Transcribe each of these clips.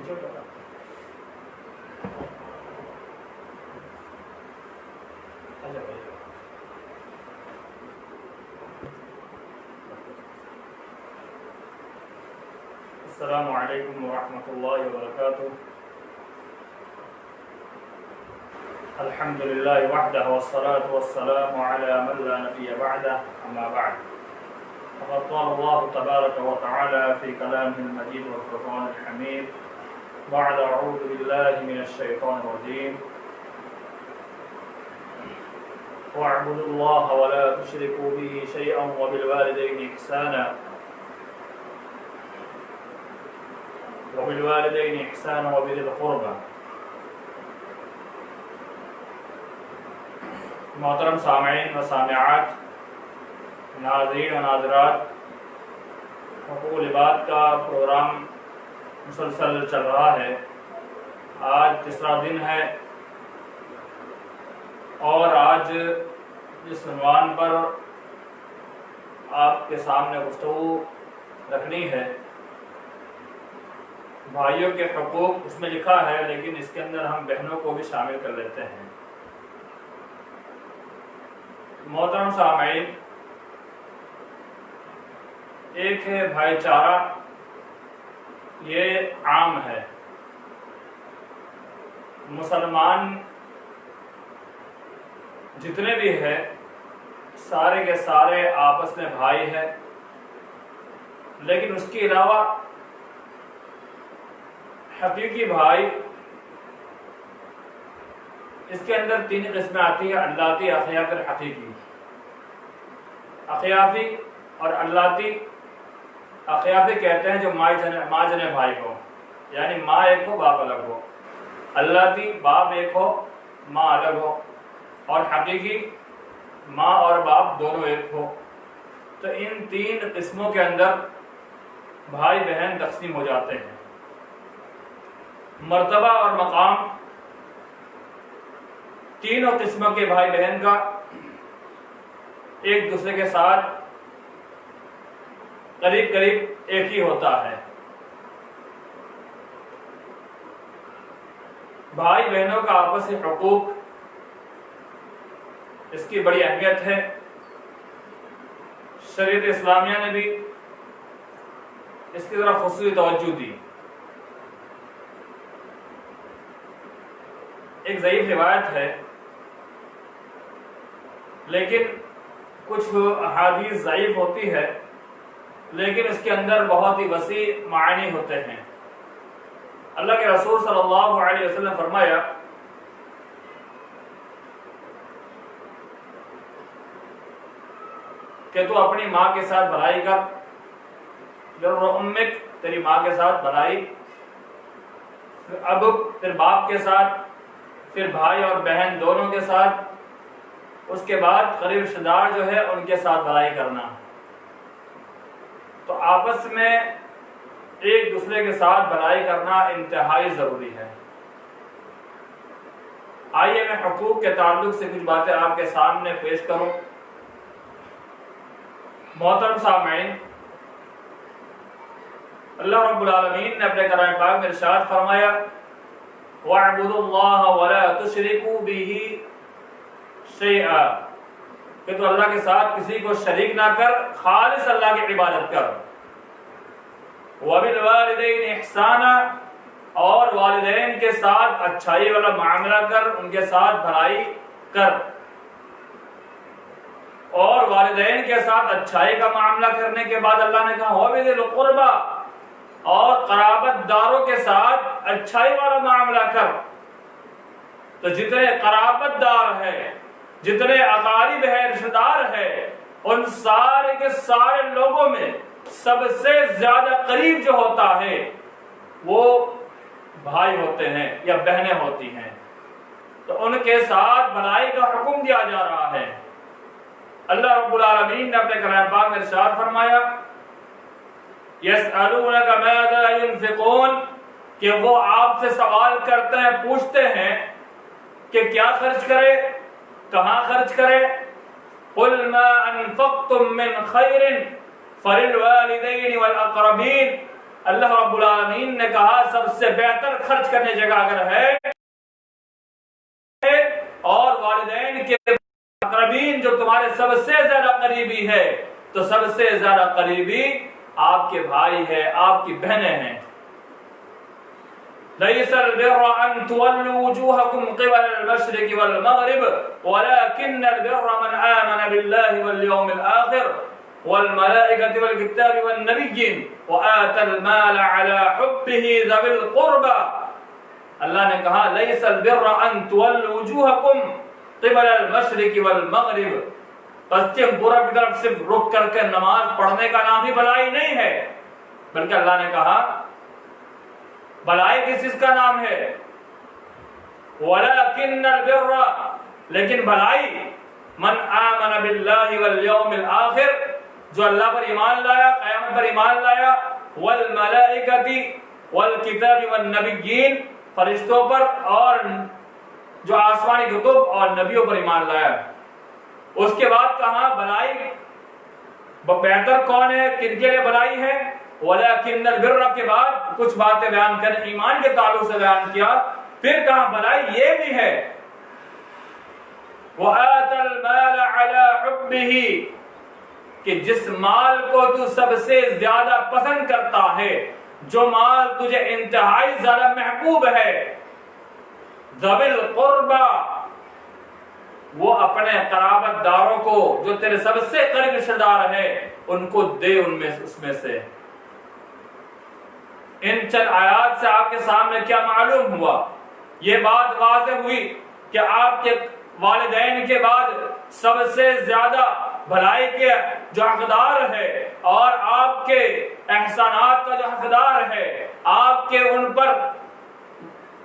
अस्सलामु अलैकुम वरहमतुल्लाहि वबरकातुह। अल्हम्दुलिल्लाहि वहदहु वस्सलातु वस्सलामु अला मन ला नबिय्य बअदह, अम्मा बअद। फ़क़द क़ाल अल्लाहु तबारक व तआला फ़ी कलामिहिल मजीद व फ़ुरक़ानिल हमीद, बअद अऊज़ु बिल्लाहि मिनश शैतानिर रजीम, वअब्दुल्लाह व ला तुश्रिकू बिही शैअन व बिल वालिदैनि इहसाना वबिलवालिदैनि इहसाना वबिज़िल क़ुरबा। मोहतरम सामईन व सामिआत, नाज़रीन व नाज़रात, हुकूक़ुल इबाद का प्रोग्राम मुसलसल चल रहा है। आज तीसरा दिन है और आज जिस उन्वान पर आपके सामने गुफ्तगू रखनी है, भाइयों के हुकूक उसमें लिखा है, लेकिन इसके अंदर हम बहनों को भी शामिल कर लेते हैं। मोहतरम सामईन, एक है भाईचारा, ये आम है। मुसलमान जितने भी हैं सारे के सारे आपस में भाई हैं, लेकिन उसके अलावा हकीकी भाई, इसके अंदर तीन किस्में आती है: अल्लाती, अखियाफी और हकीकी। अखियाफी और अल्लाती, अखियाफी कहते हैं जो माँ जने भाई हो, यानी माँ एक हो बाप अलग हो। अल्लाती, बाप एक हो माँ अलग हो। और हकीकी, माँ और बाप दोनों एक हो। तो इन तीन किस्मों के अंदर भाई बहन तकसीम हो जाते हैं। मर्तबा और मकाम तीनों किस्मों के भाई बहन का एक दूसरे के साथ करीब करीब एक ही होता है। भाई बहनों का आपस में हुकूक, इसकी बड़ी अहमियत है। शरीयत इस्लामिया ने भी इसकी तरफ खुसूसी तवज्जो दी। एक ज़ईफ़ रिवायत है, लेकिन कुछ अहादीस ज़ईफ़ होती है, लेकिन इसके अंदर बहुत ही वसी मायने होते हैं। अल्लाह के रसूल सल्लल्लाहु अलैहि वसल्लम फरमाया कि तू अपनी माँ के साथ भलाई कर, उम्मिक, तेरी माँ के साथ भलाई, फिर बाप के साथ, फिर भाई और बहन दोनों के साथ, उसके बाद करीब रिश्तेदार जो है उनके साथ भलाई करना। तो आपस में एक दूसरे के साथ भलाई करना इंतहाई जरूरी है। आइए मैं हुकूक के ताल्लुक से कुछ बातें आपके सामने पेश करूं। मोहतरम सामईन, अल्लाह रब्बुल आलमीन ने अपने कलाम पाक में इरशाद फरमाया, वअब्दुल्लाह वला तुश्रिकू बिही शैआ, कि तो अल्लाह के साथ किसी को शरीक ना कर, खालिस अल्लाह की इबादत कर। वबिल वालिदैनि इहसाना, और वालिदैन के साथ अच्छाई वाला मामला कर, उनके साथ भलाई कर। और वालिदैन के साथ अच्छाई का मामला करने के बाद अल्लाह ने कहा वबिज़िल क़ुरबा, और क़राबतदारों के साथ अच्छाई वाला मामला कर। तो जितने क़राबतदार है, जितने अकारिब है, रिश्तेदार है, उन सारे के सारे लोगों में सबसे ज्यादा करीब जो होता है वो भाई होते हैं या बहनें होती हैं। तो उनके साथ भलाई का हुक्म दिया जा रहा है। अल्लाह रब्बुल आलमीन ने अपने कलाम पाक में इरशाद फरमाया, यसअलूनका माज़ा युनफ़िक़ून, कि वो आपसे सवाल करते हैं, पूछते हैं कि क्या खर्च करें, कहाँ खर्च करें। कुल मा अनफ़क़्तुम मिन खैरिन फलिल वालिदैनि वल अक़रबीन, अल्लाह रब्बुल आलमीन ने कहा सबसे बेहतर खर्च करने जगह अगर है और वालिदैन के अक़रबीन जो तुम्हारे सबसे ज्यादा करीबी है, तो सबसे ज्यादा करीबी आपके भाई है, आपकी बहनें हैं। लैसल बिर्र अन तुवल्लू वुजूहकुम क़िबल अल-मशरिक़ वल मग़रिब वलाकिन्नल बिर्र मन आमन बिल्लाहि वल यौमिल आख़िर वल मलाइकति वल किताबि वन नबिय्यीन व आतल माल अला हुब्बिही ज़विल क़ुर्बा। अल्लाह ने कहा लैसल बिर्र अन तुवल्लू वुजूहकुम क़िबल अल-मशरिक़ वल मग़रिब, पश्चिम पूरब की तरफ सिर्फ रुक करके नमाज पढ़ने का नाम ही भलाई नहीं है, बल्कि अल्लाह ने कहा भलाई किस चीज का नाम है, वलाकिन्नल बिर्र, लेकिन भलाई मन आमन बिल्लाहि वल यौमिल आखिर, जो अल्लाह पर ईमान लाया, क़यामत पर ईमान लाया, वल मलाइकति वल किताबि वन नबिय्यीन, फरिश्तों पर और जो आसमानी कुतुब और नबियों पर ईमान लाया। उसके बाद कहा भलाई बेहतर कौन है, किनके लिए भलाई है, वलाकिन्नल बिर्र के बाद कुछ बातें बयान कर ईमान के ताल्लुक से बयान किया, फिर कहा भलाई ये भी है वआतल माल अला हुब्बिही, कि जिस माल को तू सबसे ज्यादा पसंद करता है, जो माल तुझे इंतहाई ज्यादा महबूब है, ज़विल क़ुर्बा, वो अपने क़राबतदारों को जो तेरे सबसे करीब रिश्तेदार है उनको दे, उनमें उसमें से। इन चंद आयात से आपके सामने क्या मालूम हुआ, ये बात वाज़ेह हुई कि आपके वालिदैन के बाद सबसे ज्यादा भलाई के जो हकदार है और आपके एहसानात का जो हकदार है, आपके उन पर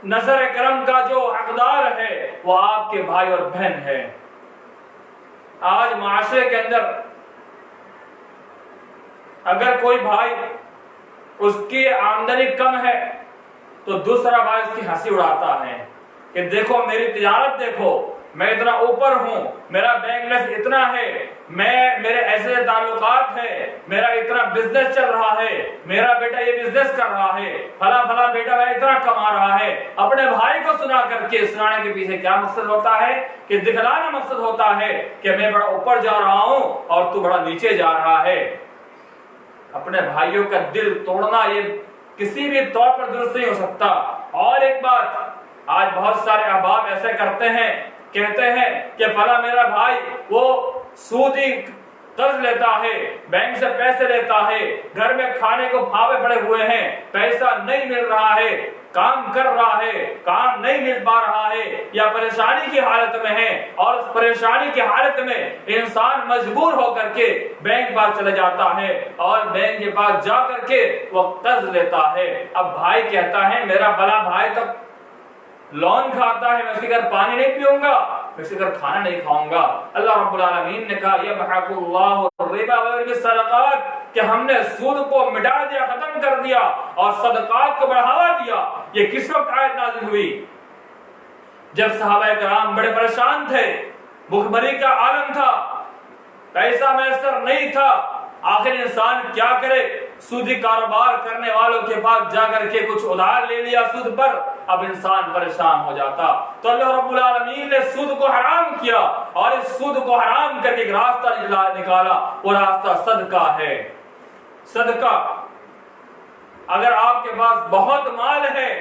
नजर करम का जो हकदार है, वो आपके भाई और बहन है। आज माशरे के अंदर अगर कोई भाई उसकी आमदनी कम है तो दूसरा भाई उसकी हंसी उड़ाता है कि देखो मेरी तिजारत देखो, मैं इतना ऊपर हूं, मेरा बैंक बैलेंस इतना है, मेरे ऐसे ताल्लुकात है, मेरा इतना बिजनेस चल रहा है, मेरा बेटा ये बिजनेस कर रहा है, फला फला बेटा मैं इतना कमा रहा है। अपने भाई को सुनाने के पीछे क्या मकसद होता है कि दिखलाना मकसद होता है कि मैं बड़ा ऊपर जा रहा हूं और तू बड़ा नीचे जा रहा है। अपने भाइयों का दिल तोड़ना ये किसी भी तौर पर दुरुस्त नहीं हो सकता। और एक बात, आज बहुत सारे अहबाब ऐसे करते हैं, कहते हैं कि फला मेरा भाई वो सूदी कर्ज लेता है, बैंक से पैसे लेता है, घर में खाने को फावे पड़े हुए हैं, पैसा नहीं मिल रहा है, काम कर रहा है, काम नहीं मिल पा रहा है, या परेशानी की हालत में है, और उस परेशानी की हालत में इंसान मजबूर होकर के बैंक पास चला जाता है और बैंक के पास जा करके वो कर्ज लेता है। अब भाई कहता है मेरा बड़ा भाई तो लोन खाता है, मैं उसके घर पानी नहीं पीऊंगा, मैं उसके घर खाना नहीं खाऊंगा। अल्लाह रब्बुल आलमीन ने कहा यमहकुल्लाहु रिबा व युर्बि सदक़ात, कि हमने सूद को मिटा दिया, खत्म कर दिया और सदकात को बढ़ावा दिया। ये किस वक्त आयत नाज़िल हुई? जब सहाबाए किराम बड़े परेशान थे, भुखमरी का आलम था, पैसा मैसर नहीं था, आखिर इंसान क्या करे? सूदी कारोबार करने वालों के पास जाकर के कुछ उधार ले लिया सूद पर, अब इंसान परेशान हो जाता। तो अल्लाह रब्बुल आलमीन ने सूद को हराम किया और इस सूद को हराम करके एक रास्ता निकाला, वो रास्ता सदका है। सदका, अगर आपके पास बहुत माल है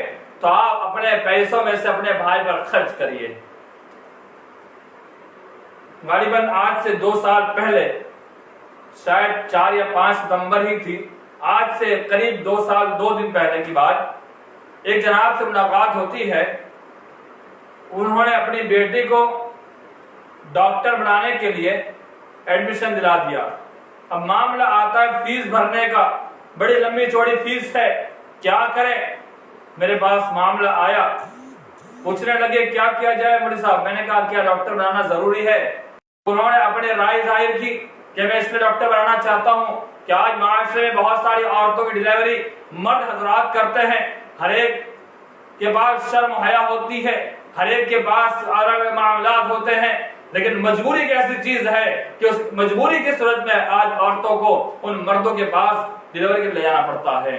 तो आप अपने पैसों में से अपने भाई पर खर्च करिए। गालिबन आज से 2 साल पहले, शायद 4 या 5 सितंबर ही थी, आज से करीब 2 साल 2 दिन पहले की बात, एक जनाब से मुलाकात होती है। उन्होंने अपनी बेटी को डॉक्टर बनाने के लिए एडमिशन दिला दिया। अब मामला आता है फीस भरने का, बड़ी लंबी चौड़ी फीस है, क्या करें? मेरे पास मामला आया, पूछने लगे क्या किया जाए मुफ्ती साहब। मैंने कहा क्या डॉक्टर बनाना जरूरी है? उन्होंने अपनी राय जाहिर की कि मैं इसमें डॉक्टर बनाना चाहता हूं कि आज माशरे में बहुत सारी औरतों की डिलीवरी मर्द हजरात करते हैं, हर एक के पास शर्म हया होती है, हर एक के पास अलग मामलात होते हैं, लेकिन मजबूरी एक ऐसी चीज है कि उस मजबूरी की सूरत में आज औरतों को उन मर्दों के पास डिलीवरी के लिए ले जाना पड़ता है।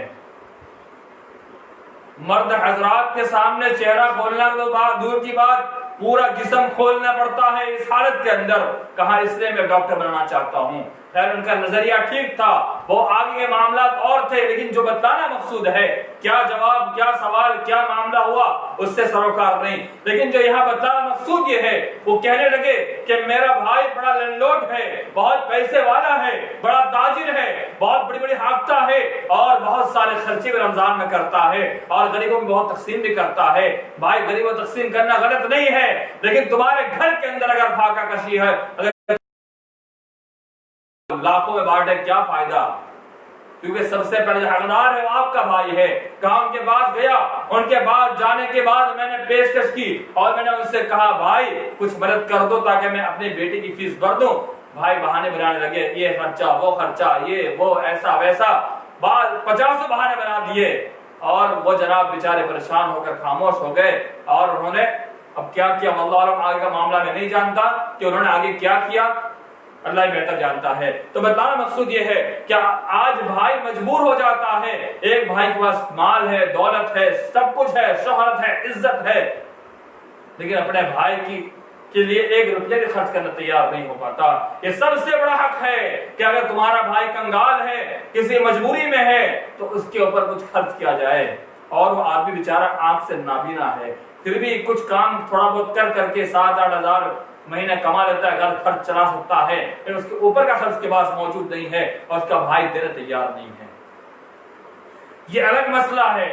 मर्द हजरात के सामने चेहरा खोलना तो बात दूर की बात, पूरा जिस्म खोलना पड़ता है इस हालत के अंदर। कहा इसलिए मैं डॉक्टर बनना चाहता हूँ। खैर उनका नजरिया ठीक था, वो आगे के मामला और थे, लेकिन जो बताना मकसूद है, क्या जवाब, क्या सवाल, क्या मामला हुआ, उससे सरोकार नहीं। लेकिन जो यहाँ बताना मकसूद ये है, वो कहने लगे कि मेरा भाई बड़ा लैंडलॉर्ड है, बहुत पैसे वाला है, बड़ा ताजिर है, बहुत बड़ी बड़ी हाकता है और बहुत सारे खर्चे भी रमजान में करता है और गरीबों में बहुत तकसीम भी करता है। भाई गरीबों तकसीम करना गलत नहीं है, लेकिन तुम्हारे घर के अंदर अगर फाका कशी है, अगर लाखों में बांटे क्या फायदा, क्योंकि सबसे पहले हकदार है वो आपका भाई है। कहा उनके पास गया, उनके पास जाने के बाद मैंने पेशकश की और मैंने उनसे कहा भाई कुछ मदद कर दो ताकि मैं अपनी बेटी की फीस भर दूं। भाई बहाने बनाने लगे, ये खर्चा, वो खर्चा, ये वो, ऐसा वैसा, बाद 50 बहाने बना दिए और वो जनाब बेचारे परेशान होकर खामोश हो गए। और उन्होंने अब क्या किया, अल्लाह आलम, आगे का मामला मैं नहीं जानता कि उन्होंने आगे क्या किया, अल्लाह ही बेहतर जानता है। तो बताना मकसूद ये है कि आज भाई मजबूर हो जाता है, एक भाई के पास माल है, दौलत है, सब कुछ है, शोहरत है, इज्जत है, लेकिन अपने भाई के लिए 1 रुपया भी खर्च करना तैयार नहीं हो पाता। ये सबसे बड़ा हक है कि अगर तुम्हारा भाई कंगाल है, किसी मजबूरी में है, तो उसके ऊपर कुछ खर्च किया जाए। और वो आदमी बेचारा आंख से नाबीना है, फिर भी कुछ काम थोड़ा बहुत कर करके 7-8 हजार महीने कमा लेता है, घर खर्च चला सकता है, लेकिन उसके ऊपर का खर्च के पास मौजूद नहीं है और उसका भाई देने तैयार नहीं है। ये अलग मसला है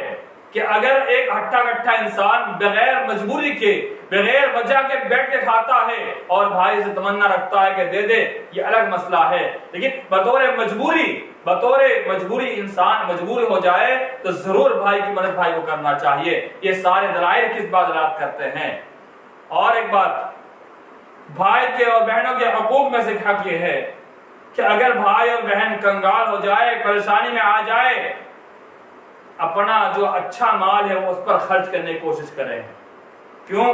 कि अगर एक हट्टा कट्टा इंसान बगैर मजबूरी के, बगैर वजह के बैठ के खाता है और भाई से तमन्ना रखता है कि दे दे, ये अलग मसला है। लेकिन बतौर मजबूरी इंसान मजबूर हो जाए तो जरूर भाई की मदद भाई को करना चाहिए। ये सारे दलाइल किस बात दलालत करते हैं। और एक बात, भाई के और बहनों के हकूक में से हक ये है कि अगर भाई और बहन कंगाल हो जाए, परेशानी में आ जाए, अपना जो अच्छा माल है वो उस पर खर्च करने की कोशिश करें। क्यों?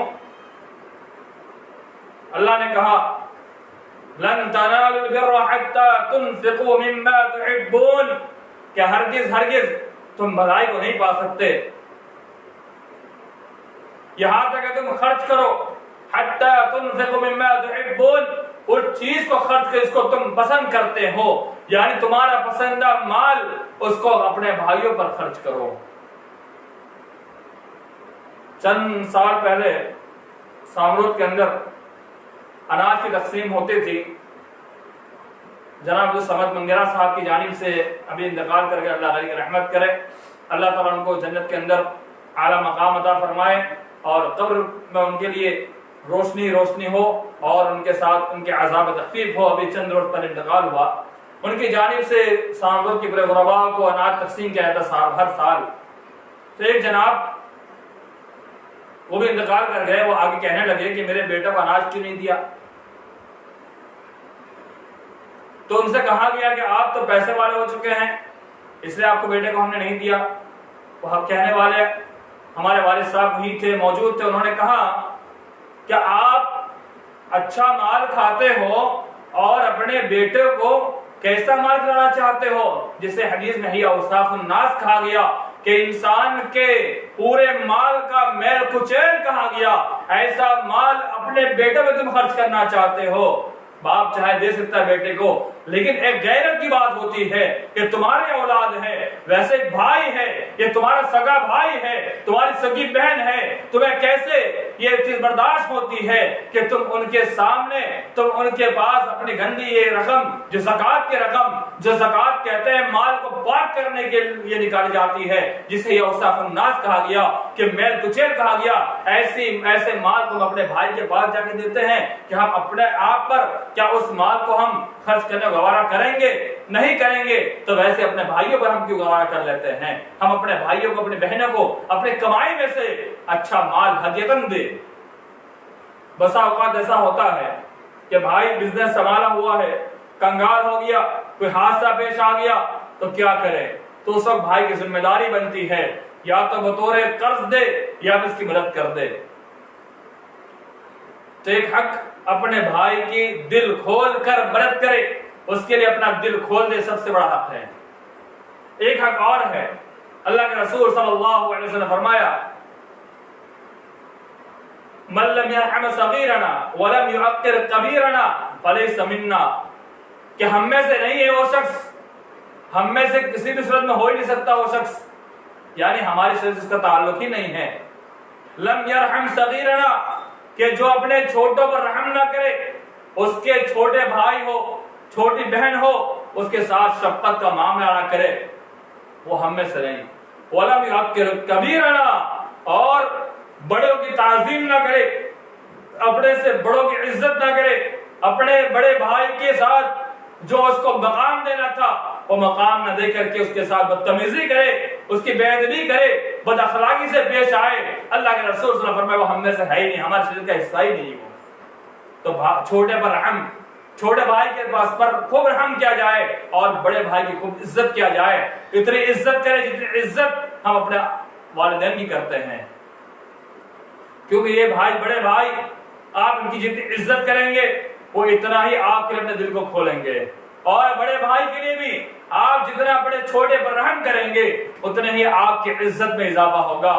अल्लाह ने कहा लन तनालुल बिर्रा हत्ता तुनफिकू मिम्मा तुहिब्बून, कि हरगिज तुम भलाई को नहीं पा सकते यहां तक कि तुम खर्च करो, हत्ता तुनफिकू मिम्मा तुहिब्बून, उस चीज को खर्च कर इसको तुम पसंद करते हो, यानी तुम्हारा पसंदीदा माल उसको अपने भाइयों पर खर्च करो। चंद साल पहले सामरूद के अंदर अनाज की तकसीम होती थी। जनाब समद मंगेरा साहब की जानिब से अभी इंतकाल कर गए, अल्लाह की रहमत करे, अल्लाह ताला उनको जन्नत के अंदर आला मकाम अता फरमाए और कब्र में उनके लिए रोशनी हो और उनके साथ उनके अज़ाब तखफीफ हो। अभी चंद रोज पर इंतकाल हुआ। उनकी जानिब से सामरूद के पूरे गुरबा को अनाज तकसीम किया जाता हर साल। तो एक जनाब वो भी इंतकाल कर गए, वो आगे कहने लगे कि मेरे बेटे को अनाज क्यों नहीं दिया। तो उनसे कहा गया कि आप तो पैसे वाले हो चुके हैं, इसलिए आपको बेटे को हमने नहीं दिया। वो कहने वाले हमारे वालिद साहब ही थे, मौजूद थे, उन्होंने कहा कि आप अच्छा माल खाते हो और अपने बेटे को कैसा माल खिलाना चाहते हो, जिसे हदीस में ही औसाफुन नास कहा गया कि इंसान के पूरे माल का मैल कुचैल कहा गया। ऐसा माल अपने बेटे में तुम खर्च करना चाहते हो। बाप चाहे दे सकता है बेटे को, लेकिन एक गैरत की बात होती है कि तुम्हारी औलाद है, वैसे भाई है, ये तुम्हारा सगा भाई है, तुम्हारी सगी बहन है, तुम्हें कैसे ये चीज बर्दाश्त होती है कि तुम उनके सामने, तुम उनके पास अपनी गंदी ये रकम, जो ज़कात की रकम, जो ज़कात कहते हैं माल को पाक करने के लिए निकाली जाती है, जिसे औसाफुन नास कहा गया कि मैल कुचैल कहा गया, ऐसे माल तुम अपने भाई के पास जाके देते हैं कि हम अपने आप पर क्या उस माल को हम खर्च करने गवारा करेंगे? नहीं करेंगे। तो वैसे अपने भाइयों पर हम क्यों गवारा कर लेते हैं? हम अपने भाइयों को, अपने बहनों को अपने कमाई में से अच्छा माल हदियतन दे। बसा औकात ऐसा होता है कि भाई बिजनेस संभाला हुआ है, कंगाल हो गया, कोई हादसा पेश आ गया, तो क्या करे? तो उस वक्त भाई की जिम्मेदारी बनती है या तो बतौर कर्ज दे या फिर इसकी मदद कर दे। तो एक हक अपने भाई की दिल खोल कर मदद करे, उसके लिए अपना दिल खोल दे, सबसे बड़ा हक है। एक हक और है अल्लाह के रसूल सल्लल्लाहु अलैहि वसल्लम ने फरमाया, मन लम यरहम सगीरना व लम युअक्किर कबीरना फलैसा मिन्ना, कि हम में से नहीं है वो शख्स, हम में से किसी भी सूरत में हो ही नहीं सकता वो शख्स, यानी हमारी शरीर से उसका ताल्लुक ही नहीं है। लम यरहम सगीरना, कि जो अपने छोटों पर रहम ना करे, उसके छोटे भाई हो, छोटी बहन हो, उसके साथ शफकत का मामला ना करे, वो हम में से नहीं। वलम युअक्किर कबीरना, और बड़ों की ताज़ीम ना करे, अपने से बड़ों की इज्जत ना करे, अपने बड़े भाई के साथ जो उसको मकाम देना था वो मकाम न दे करके उसके साथ बदतमीजी करे, उसकी बेअदबी करे, बदअखलाकी से पेश आए। अल्लाह के रसूल सल्लल्लाहु अलैहि वसल्लम फरमाए वो हम में से है ही नहीं, हमारे शरीर का हिस्सा ही नहीं वो। तो छोटे पर रहम, छोटे भाई के पास पर खूब रहम किया जाए और बड़े भाई की खूब इज्जत किया जाए। इतनी इज्जत करें जितनी इज्जत हम अपने वालिदैन की करते हैं, क्योंकि ये भाई, बड़े भाई, आप इनकी जितनी इज्जत करेंगे वो इतना ही आपके अपने दिल को खोलेंगे, और बड़े भाई के लिए भी आप जितना अपने छोटे पर रहम करेंगे उतने ही आपकी इज्जत में इजाफा होगा।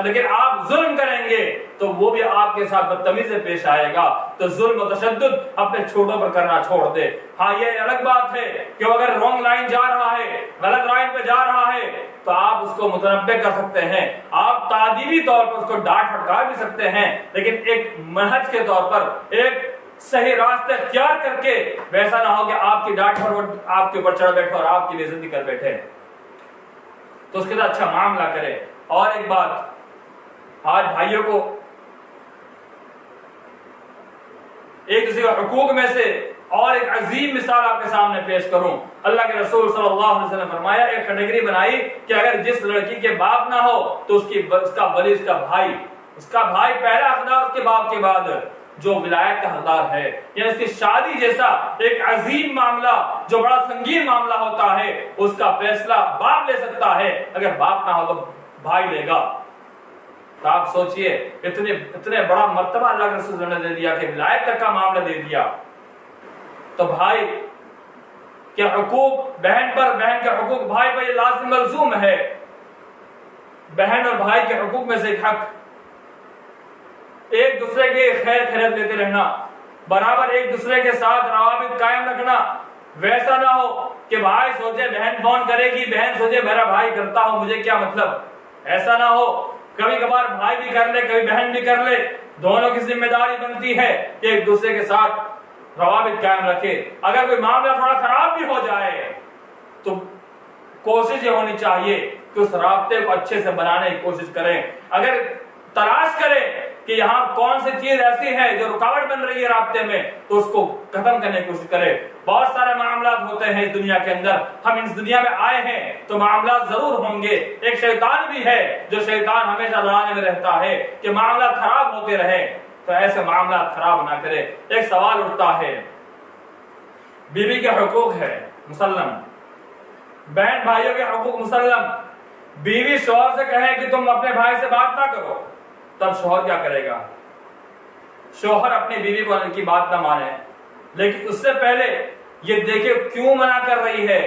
लेकिन आप जुल्म करेंगे तो वो भी आपके साथ बदतमीजी से पेश आएगा। तो जुल्म और तशद्दुद अपने छोटों पर करना छोड़ दे। हाँ, ये अलग बात है कि अगर रॉन्ग लाइन जा रहा है, गलत लाइन पे जा रहा है, तो आप उसको मुतनब्बे कर सकते हैं, आप तादीबी तौर पर उसको डांट फटकार भी सकते हैं, लेकिन एक मनहज के तौर पर एक सही रास्ते इख्तियार करके, वैसा ना हो कि आपकी डांट पर वो आपके ऊपर चढ़ बैठे और आपकी बेइज्जती कर बैठे। तो उसके साथ अच्छा मामला करें। और एक बात, आज भाइयों को एक दूसरे के हुकूक में से और एक अजीम मिसाल आपके सामने पेश करूं। अल्लाह के रसूल सल्लल्लाहु अलैहि वसल्लम ने फरमाया, एक कैटेगरी बनाई कि अगर जिस लड़की के बाप ना हो तो उसका वली, उसका भाई पहला हकदार उसके बाप के बाद जो विलायत का हकदार है, या इसकी शादी जैसा एक अजीम मामला जो बड़ा संगीन मामला होता है, उसका फैसला बाप ले सकता है, अगर बाप ना हो तो भाई लेगा। तो आप सोचिए, इतने बड़ा मर्तबा अल्लाह के रसूल ने दे दिया कि विलायत तक का मामला दे दिया। तो भाई के हुकूक बहन पर, बहन के हुकूक भाई पर ये लाज़िम मलज़ूम है। बहन और भाई के हुकूक में से एक हक, एक दूसरे के खैर खैरियत लेते रहना, बराबर एक दूसरे के साथ रवाबित कायम रखना। वैसा ना हो कि भाई सोचे बहन फोन करेगी, बहन सोचे मेरा भाई करता हो, मुझे क्या मतलब। ऐसा ना हो। कभी कभार भाई भी कर ले, कभी बहन भी कर ले, दोनों की जिम्मेदारी बनती है कि एक दूसरे के साथ रवाबित कायम रखे। अगर कोई मामला थोड़ा खराब भी हो जाए तो कोशिश ये होनी चाहिए कि उस राब्ते को अच्छे से बनाने की कोशिश करें। अगर तलाश करें कि यहाँ कौन सी चीज ऐसी है जो रुकावट बन रही है राब्ते में, तो उसको खत्म करने की कोशिश करें। बहुत सारे मामला होते हैं इस दुनिया के अंदर, हम इस दुनिया में आए हैं तो मामला जरूर होंगे। एक शैतान भी है जो शैतान हमेशा लड़ाने में रहता है कि मामला खराब होते रहे, तो ऐसे मामला खराब ना करे। एक सवाल उठता है, बीवी के हुकूक है मुसल्लम, बहन भाइयों के हुकूक मुसल्लम। बीवी शौहर से कहे कि तुम अपने भाई से बात ना करो, तब शौहर क्या करेगा? शौहर अपनी बीवी को की बात ना माने, लेकिन उससे पहले ये देखे क्यों मना कर रही है।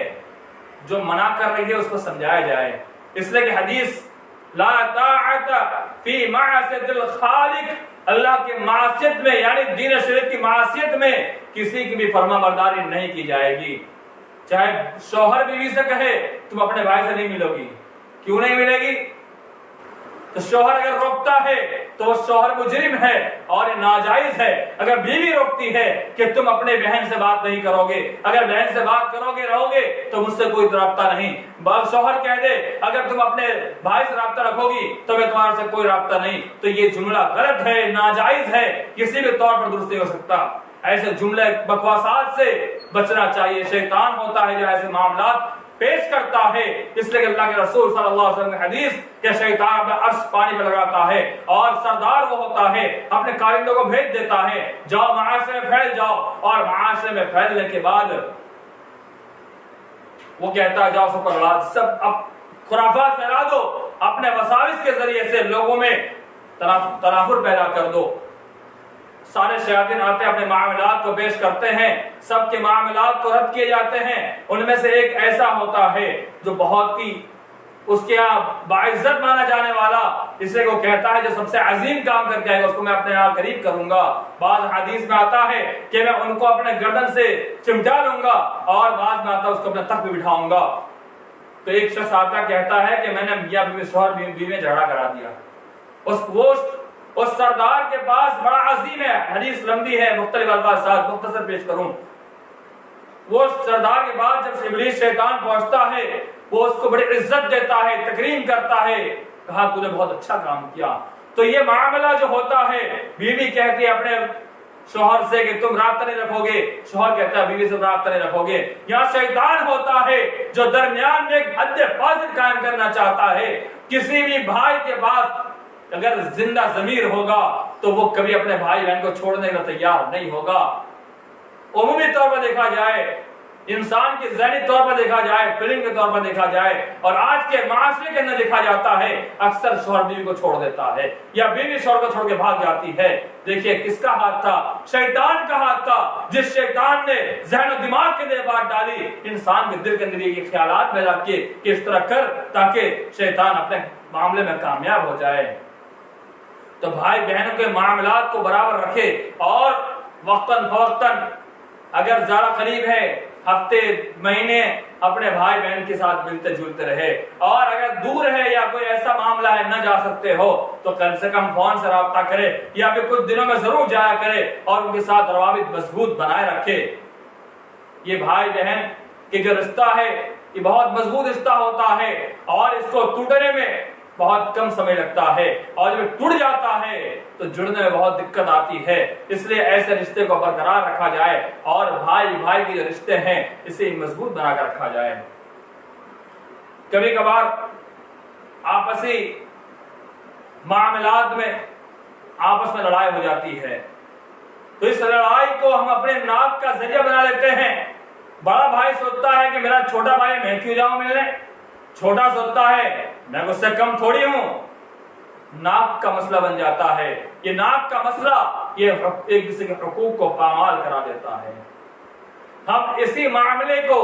जो मना कर रही है उसको समझाया जाए। इसलिए कि हदीस ला ताअता फी मासियतिल खालिक, अल्लाह के मासियत में यानी दीन शरीयत की मासियत में किसी की भी फरमाबरदारी नहीं की जाएगी। चाहे शौहर बीवी से कहे तुम अपने भाई से नहीं मिलोगी, क्यों नहीं मिलेगी? तो शौहर अगर रोकता है तो वो शौहर मुजरिम है और ये नाजायज है। अगर बीवी रोकती है कि तुम अपने बहन से बात नहीं करोगे, अगर बहन से बात करोगे रहोगे तो मुझसे कोई राब्ता नहीं, शौहर कह दे अगर तुम अपने भाई से राब्ता रखोगी तो मैं तुम्हारे से कोई राब्ता नहीं, तो ये जुमला गलत है, नाजायज है, किसी भी तौर पर दुरुस्त नहीं हो सकता। ऐसे जुमले बकवासात से बचना चाहिए। शैतान होता है जो ऐसे मामला पेश करता है। इसलिए अल्लाह के रसूल सल्लल्लाहु अलैहि वसल्लम की हदीस कि शैतान अपना अर्श पानी पर लगाता है और सरदार वो होता है, अपने कारिंदों को भेज देता है, जाओ माशरे में फैल जाओ, और माशरे में फैलने के बाद वो कहता है जाओ सब अब खुराफात फैला दो, अपने वसाविस के जरिए से लोगों में तनाफुर पैदा कर दो। सारे शयातीन आते अपने मामलात को पेश करते हैं, सबके मामलात को रद्द किए जाते हैं। उनमें से एक ऐसा होता है जो बहुत ही उसके यहाँ बाइज्जत माना जाने वाला, इसे को कहता है जो सबसे अजीम काम करके आएगा उसको मैं अपने यहाँ करीब करूंगा। बाद हदीस में आता है कि मैं उनको अपने गर्दन से चिमटा लूंगा और बाद में आता है उसको अपने तख्त पे बिठाऊंगा। तो एक शख्स आता कहता है कि मैंने मियां बीवी शौहर बीवी में झगड़ा करा दिया। उस सरदार के पास बड़ा अजीम है, हदीस लंबी है, मुख्तलिफ अल्फाज साथ मुख्तसर पेश करूं। वो सरदार के बाद जब इब्लीस शैतान पहुंचता है वो उसको बड़ी इज्जत देता है, तकरीम करता है, कहा तूने बहुत अच्छा काम किया। तो ये मामला जो होता है, बीवी कहती है अपने शौहर से कि तुम राब्ता नहीं रखोगे, शौहर कहता है बीवी से राब्ता नहीं रखोगे। यहाँ शैतान होता है जो दरमियान में एक हद फासिल कायम करना चाहता है। किसी भी भाई के पास अगर जिंदा जमीर होगा तो वो कभी अपने भाई बहन को छोड़ने का तैयार नहीं होगा। उमूमी तौर पर देखा जाए, इंसान के ज़हनी तौर पर देखा जाए, फीलिंग के तौर पर देखा जाए और आज के माशरे के अंदर देखा जाता है, अक्सर शौहर बीवी को छोड़ देता है या बीवी शौहर को छोड़ के भाग जाती है। देखिए किसका हाथ था? शैतान का हाथ था, जिस शैतान ने ज़हन और दिमाग के अंदर बात डाली, इंसान के दिल के अंदर ये ख्यालात पैदा किए कि इस तरह कर ताकि शैतान अपने मामले में कामयाब हो जाए। तो भाई बहनों के मामलात को बराबर रखे और वक्तन फवक्तन अगर ज्यादा करीब है हफ्ते महीने अपने भाई बहन के साथ मिलते जुलते रहे, और अगर दूर है या कोई ऐसा मामला है न जा सकते हो तो कम से कम फोन से राब्ता करे या फिर कुछ दिनों में जरूर जाया करे और उनके साथ रवाबित मजबूत बनाए रखे। ये भाई बहन के जो रिश्ता है ये बहुत मजबूत रिश्ता होता है और इसको टूटने में बहुत कम समय लगता है और जब टूट जाता है तो जुड़ने में बहुत दिक्कत आती है। इसलिए ऐसे रिश्ते को बरकरार रखा जाए और भाई भाई के जो रिश्ते हैं इसे मजबूत बनाकर रखा जाए। कभी कभार आपसी मामलात में आपस में लड़ाई हो जाती है तो इस लड़ाई को हम अपने नाक का जरिया बना लेते हैं। बड़ा भाई सोचता है कि मेरा छोटा भाई मैं क्यों जाऊं मिलने, छोटा सोचता है मैं उससे कम थोड़ी हूं। नाक का मसला बन जाता है। ये नाक का मसला ये एक दूसरे के हुकूक को पामाल करा देता है। हम इसी मामले को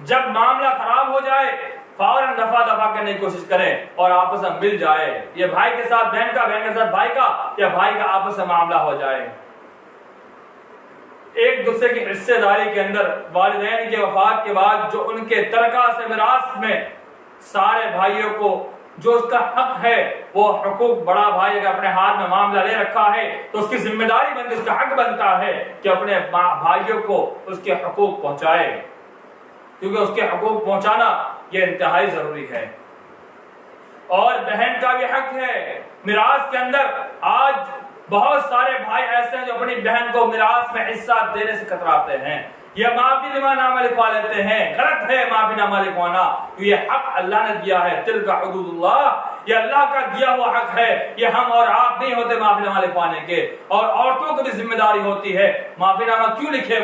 जब मामला खराब हो जाए फौरन दफा दफा करने की कोशिश करें और आपस में मिल जाए। ये भाई के साथ बहन का, बहन के साथ भाई का या भाई का आपस में मामला हो जाए। एक दूसरे की हिस्सेदारी के अंदर वालिदैन के वफात के बाद जो उनके तरका से मिरास में सारे भाइयों को जो उसका हक है वो हुकूक, बड़ा भाई अगर अपने हाथ में मामला ले रखा है तो उसकी जिम्मेदारी बनती, उसका हक बनता है कि अपने भाइयों को उसके हुकूक पहुंचाए, क्योंकि उसके हुकूक पहुंचाना ये इंतहाई जरूरी है। और बहन का भी हक है मिरास के अंदर। आज बहुत सारे भाई ऐसे हैं जो अपनी बहन को मिरास में हिस्सा देने से कतराते हैं या माफीनामा लिखवा लेते हैं। गलत है माफीनामा लिखवाना, ये हक अल्लाह ने दिया है। तिलका हुदूदुल्लाह, ये अल्लाह का दिया हुआ हक है, ये हम और आप नहीं होते माफीनामा लिखवाने के। और औरतों को भी जिम्मेदारी होती है, माफीनामा क्यों लिखे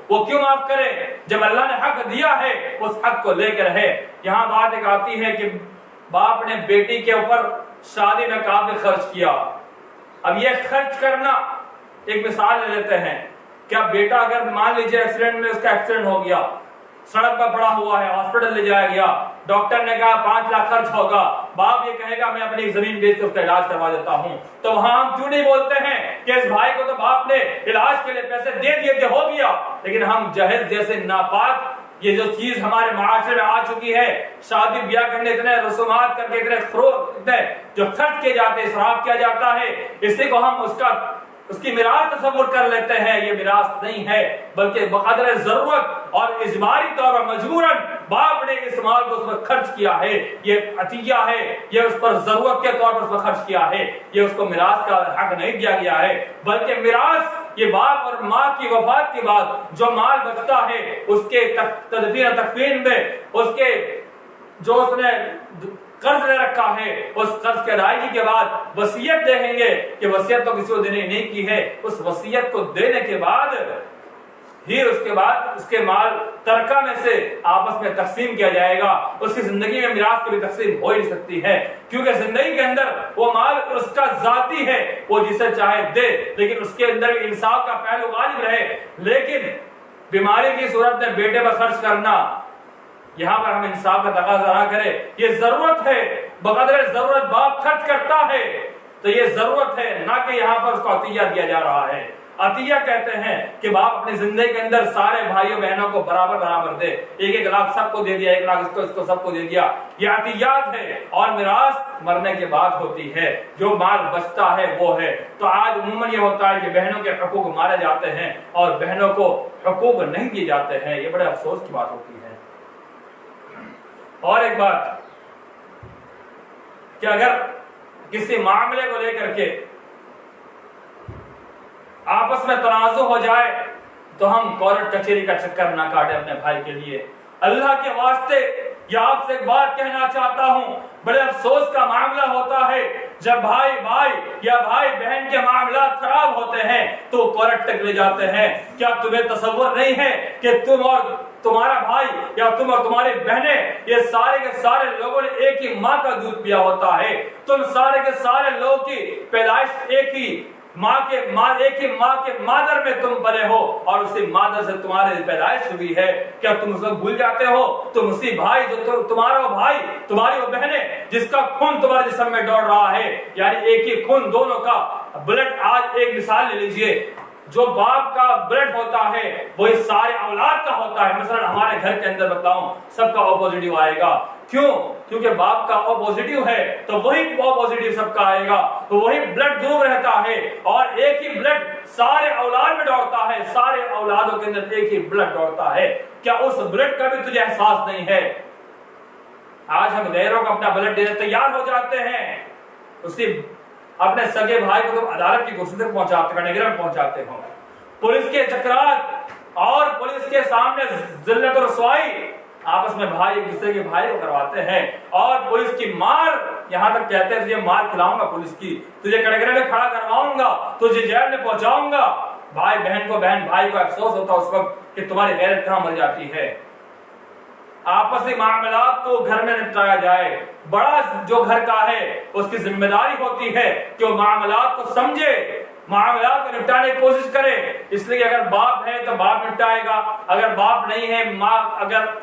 वो क्यों माफ करे जब अल्लाह ने हक दिया है, उस हक को लेकर रहे। यहाँ बात एक आती है कि बाप ने बेटी के ऊपर शादी में काफी खर्च किया। अब ये खर्च करना, एक मिसाल ले लेते हैं, क्या बेटा अगर मान लीजिए एक्सीडेंट में उसका एक्सीडेंट हो गया, सड़क पर पड़ा हुआ है, हॉस्पिटल ले जाया गया, डॉक्टर ने कहा 5 लाख खर्च होगा, बाप ये कहेगा मैं अपनी जमीन बेच कर उसका इलाज करवा देता हूं, तो वहां हम क्यों नहीं बोलते हैं कि इस भाई को तो बाप ने इलाज के लिए पैसे दे दिए थे, हो गया, लेकिन हम जहेज जैसे नापाक ये जो चीज हमारे माशरे में आ चुकी है, शादी ब्याह करने इतने रसूमात करके इतने जो खर्च किए जाते हैं, इसराफ किया जाता है, इसी को हम उसकी मिरास तस्वुर कर लेते हैं। ये मिरास नहीं है, बल्कि बकदर जरूरत और इजबारी तौर पर मजबूरन बाप ने इस माल को उसमें खर्च किया है। ये अतिया है, ये उस पर जरूरत के तौर पर उसमें खर्च किया है, ये उसको मिरास का हक नहीं दिया गया है। बल्कि मिरास ये बाप और माँ की वफात के बाद जो माल बचता है उसके तदफीन तकफीन में उसके जो उसने कर्ज ले रखा है, उस कर्ज की अदायगी के बाद वसीयत देंगे कि वसीयत तो किसी को देने नहीं की है, उस वसीयत को देने के बाद ही उसके माल तरका में से आपस में तकसीम किया जाएगा। उसकी जिंदगी में मिरास कभी तकसीम हो ही नहीं सकती है, क्योंकि जिंदगी के अंदर वो माल उसका जाती है, वो जिसे चाहे दे, लेकिन उसके अंदर इंसाफ का पहलू गालिब रहे। लेकिन बीमारी की सूरत में बेटे पर खर्च करना यहाँ पर हम इंसाफ का तकाजा ना करें, ये जरूरत है, बकदर जरूरत बाप खर्च करता है तो ये जरूरत है, ना कि यहाँ पर उसको अतिया दिया जा रहा है। अतिया कहते हैं कि बाप अपनी जिंदगी के अंदर सारे भाइयों बहनों को बराबर बराबर दे, 1-1 लाख सबको दे दिया, 1 लाख इसको सबको दे दिया, ये अतियात है। और मिरास मरने के बाद होती है, जो माल बचता है वो है। तो आज उम्मन ये होता है कि बहनों के हकूक मारे जाते हैं और बहनों को हकूक नहीं दिए जाते हैं, ये बड़े अफसोस की बात होती है। और एक बात कि अगर किसी मामले को लेकर के आपस में तनाज़ुर हो जाए तो हम कोर्ट कचहरी का चक्कर ना काटे अपने भाई के लिए। अल्लाह के वास्ते या आपसे एक बात कहना चाहता हूं, बड़े अफसोस का मामला होता है जब भाई भाई या भाई बहन के मामला खराब होते हैं तो कोर्ट तक ले जाते हैं। क्या तुम्हें तसव्वुर नहीं है कि तुम और तुम्हारा भाई या तुम और तुम्हारी बहनें, ये सारे के सारे लोगों ने एक ही माँ का दूध पिया होता है। तुम सारे के सारे लोगों की पैदाइश एक ही एक ही माँ के मादर में तुम बने हो और उसी मादर से तुम्हारी पैदाइश हुई है। क्या तुम उसको भूल जाते हो? तुम उसी भाई जो तुम्हारा वो भाई, तुम्हारी वो बहनें जिसका खून तुम्हारे जिस्म में दौड़ रहा है, यानी एक ही खून दोनों का ब्लड। आज एक मिसाल ले लीजिए, जो बाप का ब्लड होता है वही सारे औलाद का होता है। मसलन हमारे घर के अंदर बताऊं, सबका ओ पॉजिटिव आएगा। क्यों? क्योंकि बाप का ओ पॉजिटिव है तो वही ओ पॉजिटिव सबका आएगा, तो वही ब्लड ग्रुप रहता है और एक ही ब्लड सारे औलाद में दौड़ता है, सारे औलादों के अंदर एक ही ब्लड दौड़ता है। क्या उस ब्लड का भी तुझे एहसास नहीं है? आज हम गैरों को अपना ब्लड देने तैयार हो जाते हैं, उसी अपने सगे भाई को तुम अदालत की कुर्सी तक पहुंचाते हो, निगरान पहुंचाते हो। पुलिस के चक्रात और पुलिस के सामने जिल्लत और रसवाई आपस में भाई एक दूसरे के भाई को करवाते हैं और पुलिस की मार, यहां तक कहते हैं तुझे मार खिलाऊंगा पुलिस की, तुझे कटघरे में खड़ा करवाऊंगा, तुझे जेल में पहुंचाऊंगा। भाई बहन को, बहन भाई को अफसोस होता उस वक्त कि तुम्हारी गैरत कहां मर जाती है। आपसी मामलात को घर में निपटाया जाए। बड़ा जो घर का है उसकी जिम्मेदारी होती है कि वो मामलात को समझे, मामलात को निपटाने की कोशिश करे। इसलिए अगर बाप है तो बाप निपटाएगा, अगर बाप नहीं है, माँ अगर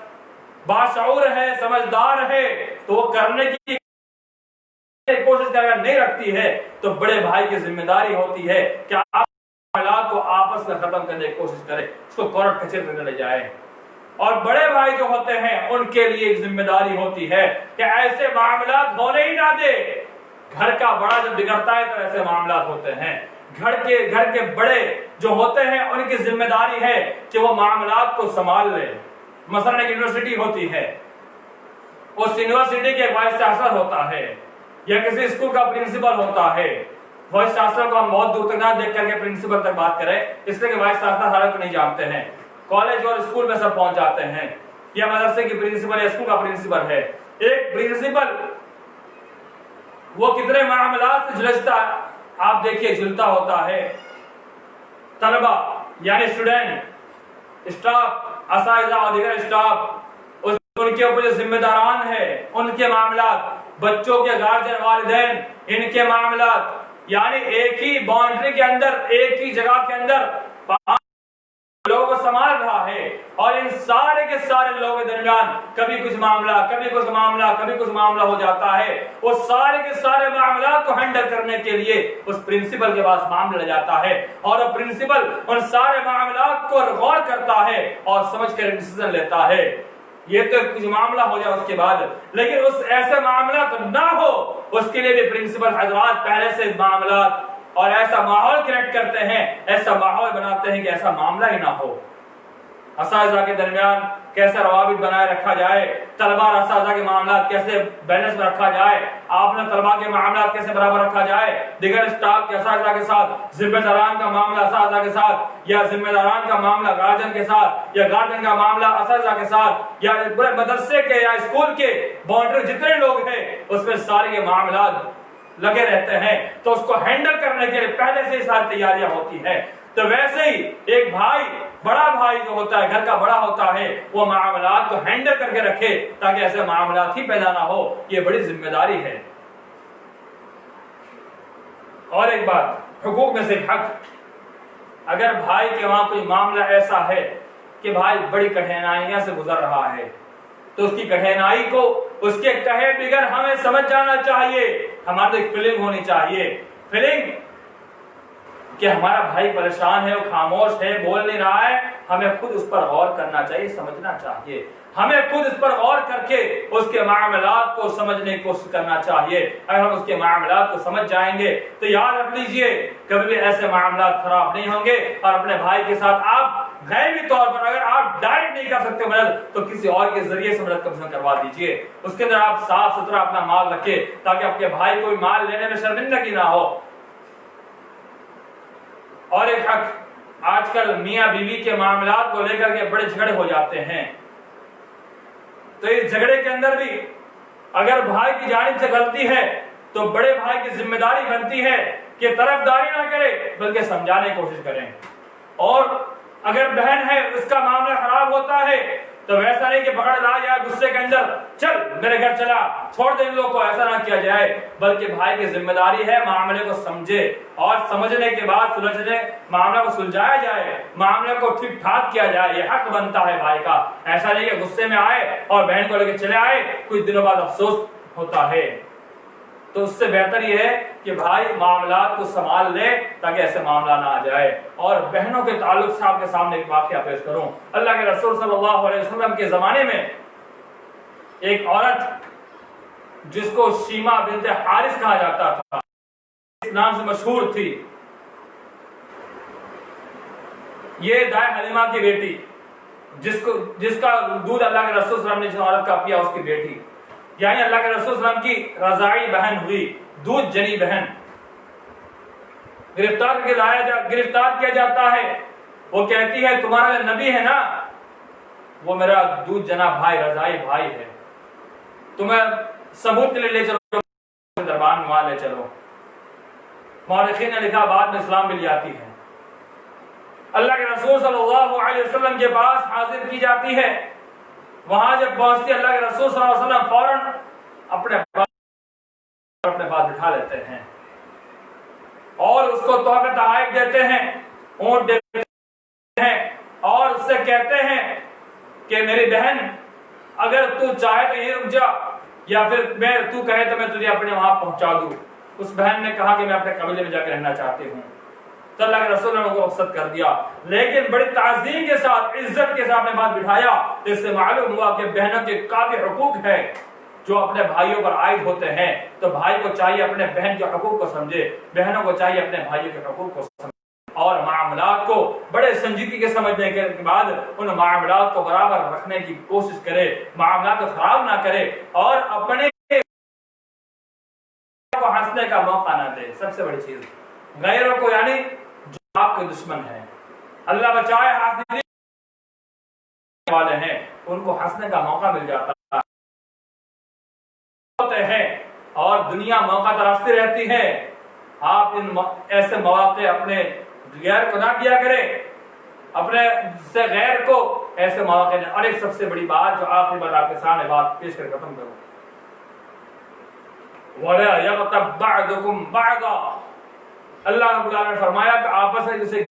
बाशऊर है, समझदार है तो वो करने की कोशिश करेगा, नहीं रखती है तो बड़े भाई की जिम्मेदारी होती है कि आप मामलात को आपस में खत्म करने की कोशिश करे, उसको कोर्ट कचहरी में ले जाए। और बड़े भाई जो होते हैं उनके लिए एक जिम्मेदारी होती है कि ऐसे मामला होने ही ना दे। घर का बड़ा जब बिगड़ता है तो ऐसे मामला होते हैं। घर के बड़े जो होते हैं उनकी जिम्मेदारी है कि वो मामलात को संभाल ले। मसलन एक यूनिवर्सिटी होती है, उस यूनिवर्सिटी के वाइस चांसलर होता है या किसी स्कूल का प्रिंसिपल होता है। वाइस चांसलर को हम बहुत दूर तक ना देख करके प्रिंसिपल तक बात करें, इसलिए कि वाइस चांसलर हर को नहीं जानते हैं। कॉलेज और स्कूल में सब पहुंच जाते हैं, या मदरसे की प्रिंसिपल या स्कूल का प्रिंसिपल है। एक प्रिंसिपल वो कितने मामलात से झुलसता आप देखिए, झुलता होता है। तलबा यानी स्टूडेंट, स्टाफ, असाइजा और दीगर स्टाफ, उनके ऊपर जो जिम्मेदारान है उनके मामलात, बच्चों के गार्जियन वालिदैन इनके मामलात, यानी एक ही बाउंड्री के अंदर, एक ही जगह के अंदर लोगों को संभाल रहा है। और इन सारे के सारे लोगों के दरमियान कभी कुछ मामला, कभी कुछ मामला, कभी कुछ मामला हो जाता है। वो सारे के सारे मामला को हैंडल करने के लिए उस प्रिंसिपल के पास मामला जाता है और वो प्रिंसिपल उन सारे मामला को गौर करता है और समझ कर डिसीजन लेता है। ये तो कुछ मामला हो जाए उसके बाद, लेकिन उस ऐसे मामला तो ना हो, उसके लिए भी प्रिंसिपल हजरात पहले से मामला और ऐसा माहौल क्रिएट करते हैं, ऐसा माहौल बनाते हैं कि ऐसा मामला ही ना हो। असाइजा के दरमियान कैसे रवाबित बनाए रखा जाए, तलबा और असाइजा के मामला कैसे बैलेंस में रखा जाए, आपने तलबा के मामला कैसे बराबर रखा जाए, दिगर स्टाफ के असाइजा के साथ, जिम्मेदारान का मामला असाइजा के साथ, या जिम्मेदारान का मामला गार्जियन के साथ, या गार्जियन का मामला असाइजा के साथ, या पूरे मदरसे के या स्कूल के बाउंड्री जितने लोग हैं उसमें सारे के मामला लगे रहते हैं। तो उसको हैंडल करने के लिए पहले से ही सारी तैयारियां होती है। तो वैसे ही एक भाई, बड़ा भाई जो होता है, घर का बड़ा होता है, वो मामलात को हैंडल करके रखे ताकि ऐसे मामलात ही पैदा ना हो। ये बड़ी जिम्मेदारी है। और एक बात, हुकूक में से हक, अगर भाई के वहां कोई मामला ऐसा है कि भाई बड़ी कठिनाइयां से गुजर रहा है तो उसकी कठिनाई को, उसके कहे बिगर हमें समझ जाना चाहिए। हमारी एक फीलिंग होनी चाहिए, फीलिंग कि हमारा भाई परेशान है, वो खामोश है, बोल नहीं रहा है, हमें खुद उस पर गौर करना चाहिए, समझना चाहिए। हमें खुद इस पर गौर करके उसके मामलात को समझने की कोशिश करना चाहिए। अगर हम उसके मामलात को समझ जाएंगे तो याद रख लीजिए कभी भी ऐसे मामलात खराब नहीं होंगे। और अपने भाई के साथ आप गैबी तौर पर, अगर आप डायरेक्ट नहीं कर सकते मदद, तो किसी और के जरिए से मदद कम करवा दीजिए। उसके अंदर आप साफ सुथरा अपना माल रखें ताकि आपके भाई को माल लेने में शर्मिंदगी ना हो। और एक हक, आजकल मियां बीवी के मामलात को लेकर के बड़े झगड़े हो जाते हैं, तो इस झगड़े के अंदर भी अगर भाई की जानिब से गलती है तो बड़े भाई की जिम्मेदारी बनती है कि तरफदारी ना करें बल्कि समझाने की कोशिश करें। और अगर बहन है उसका मामला खराब होता है तो वैसा नहीं कि पकड़ ला जाए गुस्से के अंदर, चल मेरे घर चला, छोड़ दे इन लोग को, ऐसा ना किया जाए। बल्कि भाई की जिम्मेदारी है मामले को समझे और समझने के बाद सुलझने, मामला को सुलझाया जाए, मामले को ठीक ठाक किया जाए। ये हक बनता है भाई का। ऐसा नहीं कि गुस्से में आए और बहन को लेकर चले आए, कुछ दिनों बाद अफसोस होता है। तो उससे बेहतर यह है कि भाई मामलात को संभाल ले ताकि ऐसे मामला ना आ जाए। और बहनों के ताल्लुक से आपके सामने एक वाकया पेश करूं। अल्लाह के रसूल सल्लल्लाहु अलैहि वसल्लम के जमाने में एक औरत जिसको शीमा बिन्त हारिस कहा जाता था, इस नाम से मशहूर थी, ये दाई हलीमा की बेटी, जिसका दूध अल्लाह के रसूल सल्लल्लाहु अलैहि वसल्लम ने जिस औरत का पिया उसकी बेटी, यानी अल्लाह के रसूल सल्लल्लाहु अलैहि वसल्लम की रज़ाई बहन हुई, दूध जनी बहन। गिरफ्तार किया जाता है। वो कहती है तुम्हारा नबी है ना, वो मेरा दूध जना भाई, रज़ाई भाई है, तुम्हें सबूत के लिए ले चलो, दरबार में वहां ले चलो। मौलिकीन ने लिखा बाद में इस्लाम मिल जाती है। अल्लाह के रसूल सल्लल्लाहु अलैहि वसल्लम के पास हाजिर की जाती है। वहां जब पहुंचती अल्लाह के रसूल सल्लल्लाहु अलैहि वसल्लम फौरन अपने पास बिठा लेते हैं और उसको तोहफे तोहफे देते हैं, ऊंट देते हैं और उससे कहते हैं कि मेरी बहन अगर तू चाहे तो यहीं रुक जा, या फिर मैं तू कहे तो मैं तुझे अपने वहां पहुंचा दूं। उस बहन ने कहा कि मैं अपने कबीले में जाकर रहना चाहती हूँ। तो अल्लाह के रसूल ने उनको रुखसत कर दिया, लेकिन बड़ी ताज़ीम के साथ, इज्जत के साथ अपने पास बिठाया। तो इससे मालूम हुआ कि बहनों के काफी हुकूक है जो अपने भाइयों पर आयद होते हैं। तो भाई को चाहिए अपने बहन के हुकूक को समझे, बहनों को चाहिए अपने भाइयों के हुकूक को समझे और मामलात को बड़े संजीदगी के समझने के बाद उन मामलात को बराबर रखने की कोशिश करे, मामलात को खराब ना करे और अपने को हंसने का मौका ना दे। सबसे बड़ी चीज, गैरों को यानी जो आपके दुश्मन है, अल्लाह बचाए हंसने वाले हैं, उनको हंसने का मौका मिल जाता है और दुनिया मौका तलाशती रहती है। आप इन ऐसे मौके अपने गैर को ना किया करें, अपने से गैर को ऐसे मौके ने। और एक सबसे बड़ी बात, जो आखिरी बात आपके सामने बात पेश कर खत्म करूं, वला यग़तब बअदुकुम बअदा, अल्लाह रब्बुल आलमीन ने फरमाया कि आपस में जिसे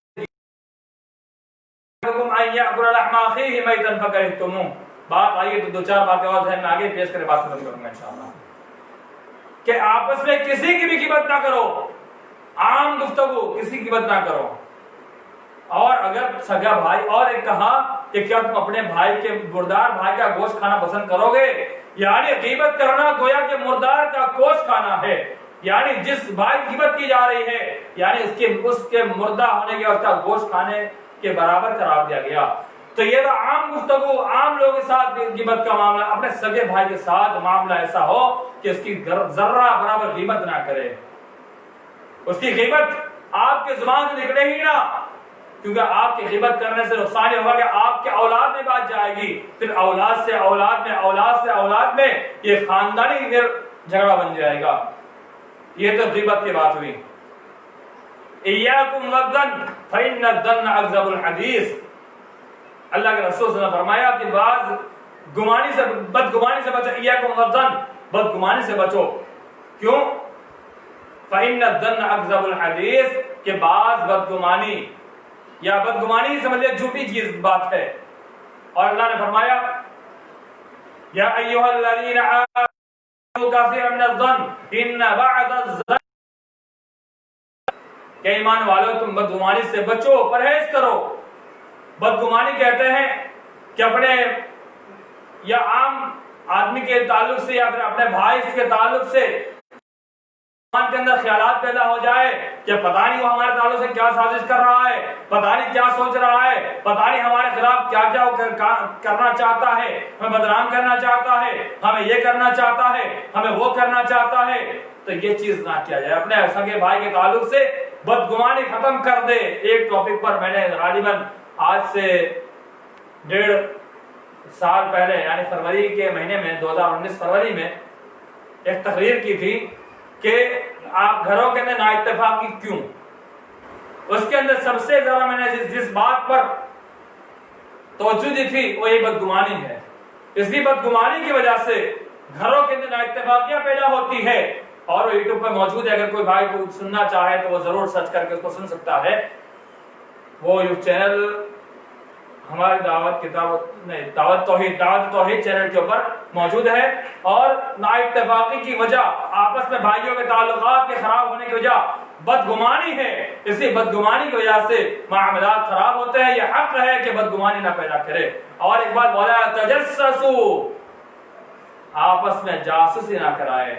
बात आई तो दो चार बातें और ध्यान में आगे पेश कर बात खत्म करूंगा इंशाअल्लाह, कि आपस में किसी की भी गिबत ना करो, आम गुफ्तगू, किसी की गिबत ना करो। और अगर सगा भाई, और एक कहा कि क्या तुम अपने भाई के, मुर्दार भाई का गोश्त खाना पसंद करोगे? यानी गिबत करना गोया कि मुर्दार का गोश्त खाना है, यानी जिस भाई की गिबत की जा रही है यानी उसके मुर्दा होने के उसका गोश्त खाने के बराबर करार दिया गया। तो ये तो आम गुफ्तगू, आम लोगों के साथ गिबत का मामला। अपने सगे भाई के साथ मामला ऐसा हो कि उसकी जर्रा बराबर गिबत ना करे, उसकी गिबत आपके जुबान से निकले ही ना, क्योंकि आपकी गिबत करने से नुकसान होगा कि आपके औलाद में बात जाएगी, फिर औलाद से औलाद में, औलाद से औलाद में ये खानदानी झगड़ा बन जाएगा। ये तो गिबत की बात हुई। इय्याकुम वज़्ज़न फ़इन्न ज़न्न अकज़बुल हदीस, अल्लाह के रसूल ने फरमाया कि गुमानी से, बदगुमानी से बचो। इय्याकुम वज़्ज़न, बदगुमानी से बचो। क्यों? फ़इन्न ज़न्न अकज़बुल हदीस, के बाज़ बदगुमानी, या बदगुमानी समझ लिया झूठी चीज बात है। और अल्लाह ने फरमाया या अय्युहल्लज़ीना आमनू कसीरन मिनज़्ज़न्न इन्न बअदज़, क्या ईमान वालों तुम बदगुमानी से बचो, परहेज करो। बदगुमानी कहते हैं कि अपने या आम आदमी के ताल्लुक से या फिर अपने भाई के ताल्लुक से के अंदर ख्यालात पैदा हो जाए कि पता नहीं वो हमारे ताल्लुक से क्या साजिश कर रहा है, पता नहीं क्या सोच रहा है, पता नहीं हमारे खिलाफ क्या क्या करना चाहता है, हमें बदनाम करना चाहता है, हमें ये करना चाहता है, हमें वो करना चाहता है। तो ये चीज ना किया जाए। अपने सगे भाई के ताल्लुक से बदगुमानी खत्म कर दे। एक टॉपिक पर मैंने गालिबन आज से 1.5 साल पहले यानी फरवरी के महीने में 2019 फरवरी में एक तकरीर की थी कि आप घरों के अंदर नाइत्तेफाकी क्यों। उसके अंदर सबसे ज्यादा मैंने जिस बात पर तवज्जो दी थी वो ये बदगुमानी है। इसी बदगुमानी की वजह से घरों के अंदर नाइत्तेफाकियां पैदा होती है और वो यूट्यूब पर मौजूद है। अगर कोई भाई को सुनना चाहे तो वो जरूर सर्च करके उसको सुन सकता है। वो यूट्यूब चैनल हमारी दावत तौहीद चैनल के ऊपर मौजूद है। और नाइत्तेफाकी की वजह आपस में भाइयों के ताल्लुकात के खराब होने की वजह बदगुमानी है। इसी बदगुमानी की वजह से मामलात खराब होते हैं। यह हक है कि बदगुमानी ना पैदा करे। और एक बात बोला, तजस्ससू, आपस में जासूसी ना कराए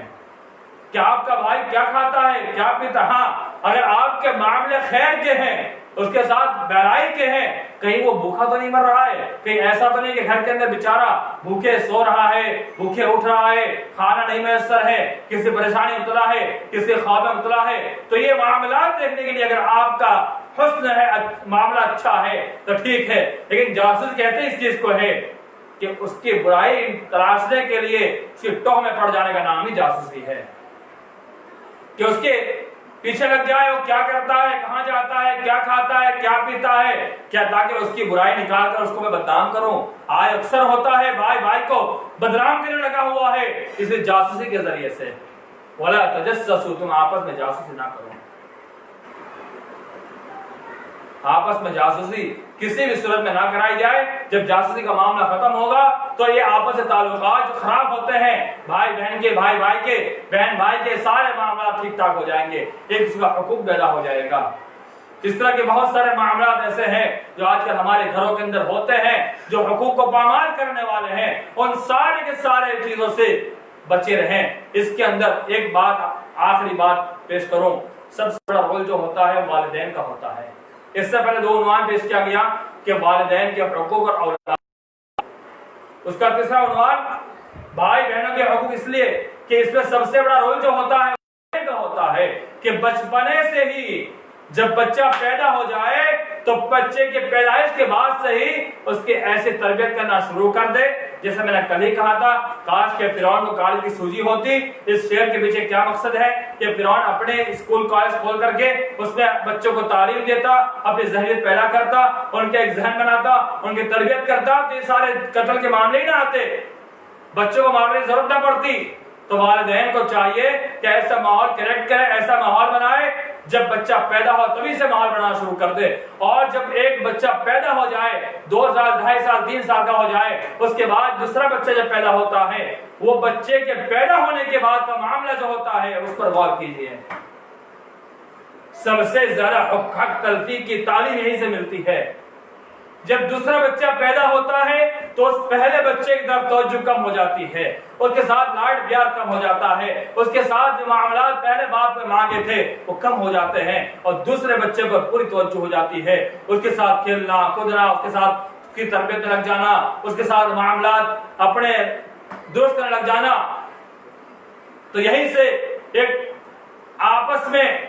कि आपका भाई क्या खाता है, क्या पीता। हाँ, अगर आपके मामले खैर के हैं, उसके साथ बहराई के हैं, कहीं वो भूखा तो नहीं मर रहा है, कहीं ऐसा तो नहीं कि घर के अंदर बेचारा भूखे सो रहा है, भूखे उठ रहा है, खाना नहीं मैसर है, किसी परेशानी में मुब्तला है, किसी ख्वाब में मुब्तला है। तो ये मामला देखने के लिए अगर आपका हुस्न है, मामला अच्छा है तो ठीक है। लेकिन जासूस कहते हैं इस चीज को है कि उसकी बुराई तलाशने के लिए उसकी टोह में पड़ जाने का नाम ही जासूसी है। कि उसके पीछे लग जाए, वो क्या करता है, कहां जाता है, क्या खाता है, क्या पीता है, क्या, ताकि उसकी बुराई निकाल कर उसको मैं बदनाम करूं। आज अक्सर होता है भाई भाई को बदनाम करने लगा हुआ है, इसलिए जासूसी के जरिए से। वला तजस्ससू, तुम आपस में जासूसी ना करो। आपस में जासूसी किसी भी सूरत में ना कराई जाए। जब जासूसी का मामला खत्म होगा तो ये आपस में ताल्लुकात जो खराब होते हैं, भाई बहन के, भाई भाई के, बहन भाई के, सारे मामला ठीक ठाक हो जाएंगे, एक दूसरे का हुकूक पैदा हो जाएगा। इस तरह के बहुत सारे मामला ऐसे हैं जो आजकल हमारे घरों के अंदर होते हैं, जो हुकूक को पामाल करने वाले हैं। उन सारे के सारे चीजों से बचे रहें। इसके अंदर एक बात, आखिरी बात पेश करूं, सबसे बड़ा रोल जो होता है वालिदैन का होता है। इससे पहले 2 उन्वान पेश किया गया कि वालिदैन के हुकूक और औलाद। उसका तीसरा उन्वान भाई बहनों के हुकूक, इसलिए कि इसमें सबसे बड़ा रोल जो होता है कि बचपने से ही जब बच्चा पैदा हो जाए तो बच्चे के पैदाइश के बाद से ही उसके ऐसे तरबियत करना शुरू कर दे। जैसे मैंने कल ही कहा था, काश के फिरौन को काल की सूजी होती। इस शेर के पीछे क्या मकसद है कि फिरौन अपने स्कूल कॉलेज खोल करके उसमें बच्चों को तालीम देता, अपनी ज़हनियत पैदा करता, उनके एक जहन बनाता, उनकी तरबियत करता, तो ये सारे कत्ल के मामले ही ना आते, बच्चों को मारने की जरूरत ना पड़ती। तो वालिदैन को चाहिए कि ऐसा माहौल क्रिएट करे, ऐसा माहौल बनाए, जब बच्चा पैदा हो तभी से माहौल बनाना शुरू कर दे। और जब एक बच्चा पैदा हो जाए, 2 साल, 2.5 साल, 3 साल का हो जाए, उसके बाद दूसरा बच्चा जब पैदा होता है, वो बच्चे के पैदा होने के बाद का मामला जो होता है उस पर गौर कीजिए। सबसे ज्यादा हक तलफी की तालीम यहीं से मिलती है। जब दूसरा बच्चा पैदा होता है तो उस पहले बच्चे की तरफ तवज्जो कम हो जाती है, उसके साथ लाड प्यार कम हो जाता है, उसके साथ जो मामलात पहले बाप में मांगे थे वो कम हो जाते हैं और दूसरे बच्चे पर पूरी तवज्जो हो जाती है। उसके साथ खेलना कूदना, उसके साथ उसकी तरबियत में लग जाना, उसके साथ मामलात अपने दुरुस्त करने लग जाना। तो यहीं से एक आपस में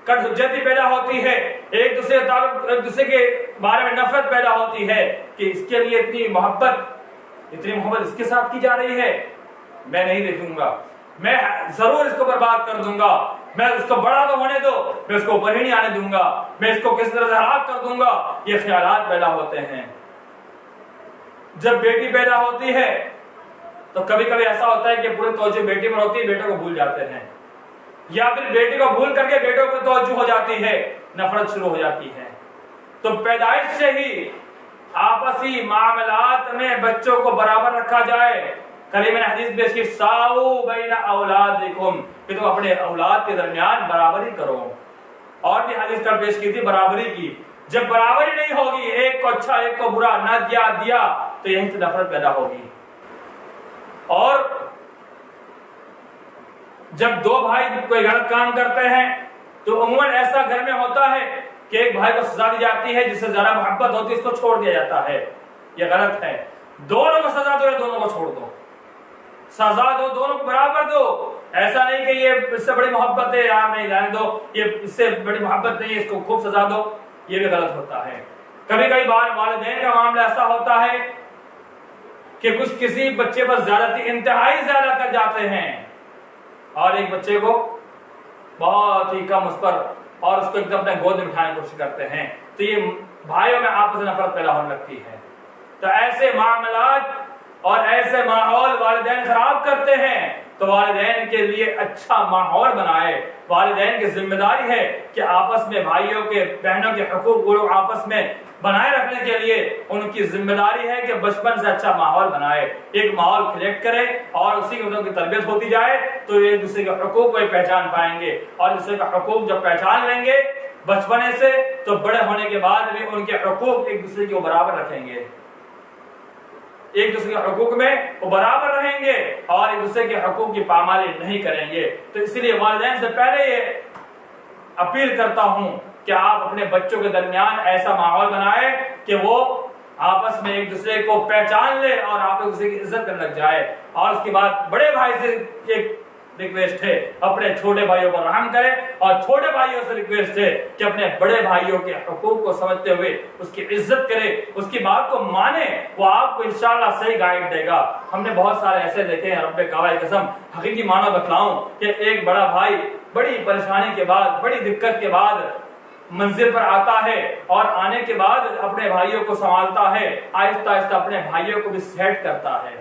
कटहुज्जती पैदा होती है, एक दूसरे के बारे में नफरत पैदा होती है कि इसके लिए इतनी मोहब्बत इसके साथ की जा रही है, मैं नहीं देखूंगा, मैं जरूर इसको बर्बाद कर दूंगा, मैं उसको बड़ा तो होने दो, मैं उसको ऊपर ही नहीं आने दूंगा, मैं इसको किस तरह से हलाक कर दूंगा। ये ख्यालात पैदा होते हैं। जब बेटी पैदा होती है तो कभी कभी ऐसा होता है कि पूरी तवज्जो बेटी पर होती है, बेटों को भूल जाते हैं, या फिर बेटी को भूल करके बेटों पर तवज्जो हो जाती है, नफरत शुरू हो जाती है। तो पैदाइश से ही आपसी मामलात में बच्चों को बराबर रखा जाए, कल मैंने हदीस पेश की, साऊ बैना औलादिकुम, कि तुम अपने औलाद के दरमियान बराबरी करो। और भी हदीस कल पेश की थी बराबरी की। जब बराबरी नहीं होगी, एक को अच्छा एक को बुरा ना दिया तो यहीं से नफरत पैदा होगी। और जब दो भाई कोई गलत काम करते हैं तो उम्मन ऐसा घर में होता है कि एक भाई को सजा दी जाती है, जिससे ज्यादा मोहब्बत होती है इसको छोड़ दिया जाता है। यह गलत है। दोनों को सजा दो या दोनों को छोड़ दो, सजा दो, दोनों को बराबर दो। ऐसा नहीं कि ये इससे बड़ी मोहब्बत है यार नहीं जाने दो, ये इससे बड़ी मोहब्बत नहीं है इसको खूब सजा दो, ये भी गलत होता है। कभी कभी बार वालिदैन का मामला ऐसा होता है कि कुछ किसी बच्चे पर ज्यादती इंतहाई ज्यादा कर जाते हैं और एक बच्चे को बहुत ही कम उस पर और उसको एकदम अपने गोद में उठाने की कोशिश करते हैं, तो ये भाइयों में आपस में नफरत पैदा होने लगती है। तो ऐसे मामलात और ऐसे माहौल वालिदैन खराब करते हैं, तो वालिदैन के लिए अच्छा माहौल बनाए। वालिदैन की जिम्मेदारी है कि आपस में भाइयों के बहनों के हुकूक वो लोग आपस में बनाए रखने के लिए उनकी जिम्मेदारी है कि बचपन से अच्छा माहौल बनाए, एक माहौल क्रिएट करे और उसी के उनकी तरबियत होती जाए तो एक दूसरे के हुकूक को पहचान पाएंगे। और दूसरे का हुकूक जब पहचान लेंगे बचपने से, तो बड़े होने के बाद भी उनके हुकूक एक दूसरे के बराबर रखेंगे, एक दूसरे के हुकूक में वो बराबर रहेंगे और एक दूसरे के हुकूक की पामाली नहीं करेंगे। तो इसलिए वालिदैन से पहले ये अपील करता हूं कि आप अपने बच्चों के दरमियान ऐसा माहौल बनाए कि वो आपस में एक दूसरे को पहचान ले और आप एक दूसरे की इज्जत करने लग जाए। और उसके बाद बड़े भाई से एक रिक्वेस्ट है, अपने छोटे भाइयों पर रहम करें और छोटे भाइयों से रिक्वेस्ट है कि अपने बड़े भाइयों के हुकूक को समझते हुए उसकी इज्जत करें, उसकी बात को माने, वो आपको इंशाअल्लाह सही गाइड देगा। हमने बहुत सारे ऐसे देखे हैं, रब्बे काबा की कसम हकीकी मानो बतलाऊं कि एक बड़ा भाई बड़ी परेशानी के बाद, बड़ी दिक्कत के बाद मंजिल पर आता है और आने के बाद अपने भाइयों को संभालता है, आहिस्ता आहिस्ता अपने भाइयों को भी सेट करता है।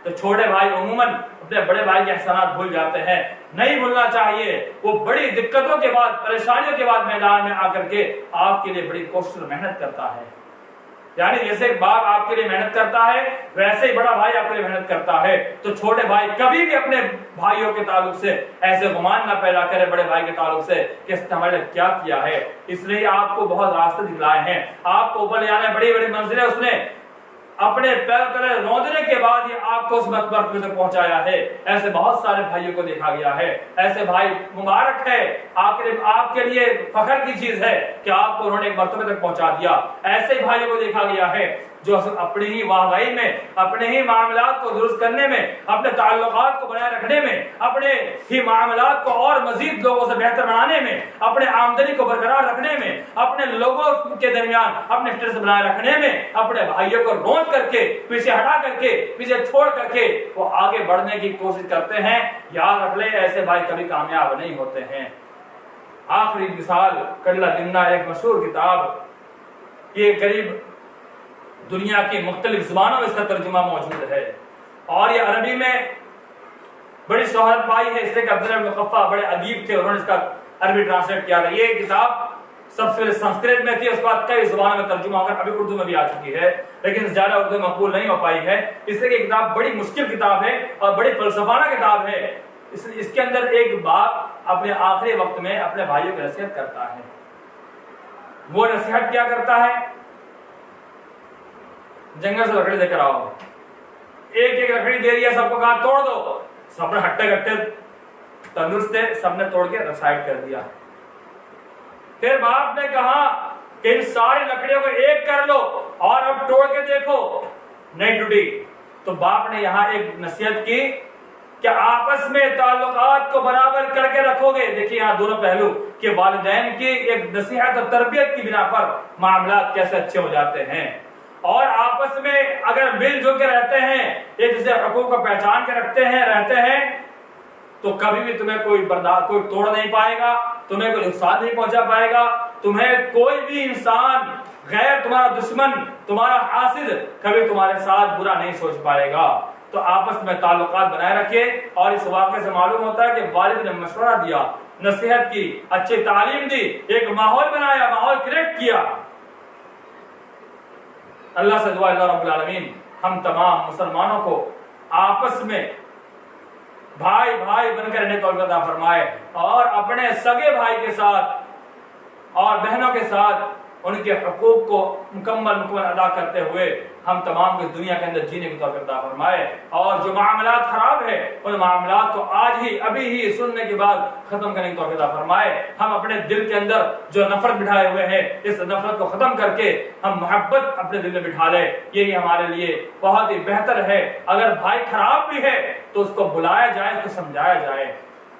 तो छोटे भाई उम्मन अपने बड़े भाई के एहसानात भूल जाते हैं, नहीं भूलना चाहिए। वो बड़ी दिक्कतों के बाद, परेशानियों के बाद मैदान में आकर के आपके लिए बड़ी कोशिश और मेहनत करता है। यानी जैसे बाप आपके लिए मेहनत करता है वैसे ही बड़ा भाई आपके लिए मेहनत करता है। तो छोटे भाई कभी भी अपने भाइयों के ताल्लुक से ऐसे गुमान ना पैदा करे बड़े भाई के ताल्लुक से कि इसने हमारे लिए क्या किया है। इसलिए आपको बहुत रास्ते दिखलाए हैं, आपको ऊपर ले आने बड़ी बड़ी मंजिलें उसने अपने पैर तले रौंदने के बाद ये आपको उस मर्तबे तक पहुंचाया है। ऐसे बहुत सारे भाइयों को देखा गया है। ऐसे भाई मुबारक है, आपके लिए फख्र की चीज है कि आपको उन्होंने एक मर्तबे तक पहुंचा दिया। ऐसे भाइयों को देखा गया है जो अपनी ही वाहवाही में, अपने ही मामलात को दुरुस्त करने में, अपने ताल्लुकात को बनाए रखने में, अपने ही मामलात को और मजीद लोगों से बेहतर बनाने में, अपने आमदनी को बरकरार रखने में, अपने लोगों के दरमियान अपने स्टेटस बनाए रखने में, अपने भाइयों को रोक करके, पीछे हटा करके, पीछे छोड़ करके वो आगे बढ़ने की कोशिश करते हैं। याद रख ले, ऐसे भाई कभी कामयाब नहीं होते हैं। आखिरी मिसाल कल्ला दिन्ना, एक मशहूर किताब, ये करीब दुनिया की मुख्तलिफ जुबानों में इसका तर्जुमा मौजूद है और ये अरबी में बड़ी शोहरत पाई है। इसलिए अब्दुल्लाह इब्न मुक़फ़्फ़ा बड़े अदीब थे, उन्होंने इसका अरबी ट्रांसलेट किया था। ये किताब सबसे पहले संस्कृत में थी, उसके बाद कई जुबानों में तर्जुमा होकर अभी उर्दू में भी आ चुकी है, लेकिन ज्यादा उर्दू मकबूल नहीं हो पाई है। इसलिए किताब बड़ी मुश्किल किताब है और बड़ी फलसफाना किताब है। इसके अंदर एक बाप अपने आखिरी वक्त में अपने भाइयों की नसीहत करता है। वो नसीहत क्या करता है? जंगल से लकड़ी लेकर आओ, एक एक लकड़ी दे दिया, सबको कहा तोड़ दो, सबने हट्टे कट्टे तंदुरुस्त थे, सबने तोड़ के साइड कर दिया। फिर बाप ने कहा कि इन सारी लकड़ियों को एक कर लो और अब तोड़ के देखो, नहीं टूटी। तो बाप ने यहां एक नसीहत की कि आपस में ताल्लुकात को बराबर करके रखोगे। देखिए यहाँ दोनों पहलू कि वालिदैन की एक नसीहत और तरबियत की बिना पर मामलात कैसे अच्छे हो जाते हैं और आपस में अगर मिलजुल के रहते हैं, एक दूसरे हुकूक को पहचान के रखते हैं, रहते हैं, तो कभी भी तुम्हें कोई तोड़ नहीं पाएगा, तुम्हें कोई नुकसान नहीं पहुंचा पाएगा, तुम्हें कोई भी इंसान गैर, तुम्हारा दुश्मन, तुम्हारा हासिद कभी तुम्हारे साथ बुरा नहीं सोच पाएगा। तो आपस में ताल्लुकात बनाए रखिए। और इस वाक़े से मालूम होता है कि वालिद ने मशवरा दिया, नसीहत की, अच्छी तालीम दी, एक माहौल बनाया, माहौल क्रिएट किया। अल्लाह से दुआ, अल्लाह रब्बुल आलमीन हम तमाम मुसलमानों को आपस में भाई भाई बनकर रहने तौफीक अता फरमाए, और अपने सगे भाई के साथ और बहनों के साथ उनके हकूक को मुकम्मल अदा करते हुए हम तमाम को इस दुनिया के अंदर जीने की तौफीक अता फरमाए। और जो मामलात खराब है उन मामलात को आज ही अभी ही सुनने के बाद खत्म करने की तौफीक अता फरमाए। हम अपने दिल के अंदर जो नफरत बिठाए हुए हैं, इस नफरत को खत्म करके हम मोहब्बत अपने दिल में बिठा ले, यही हमारे लिए बहुत ही बेहतर है। अगर भाई खराब भी है तो उसको बुलाया जाए, उसको समझाया जाए।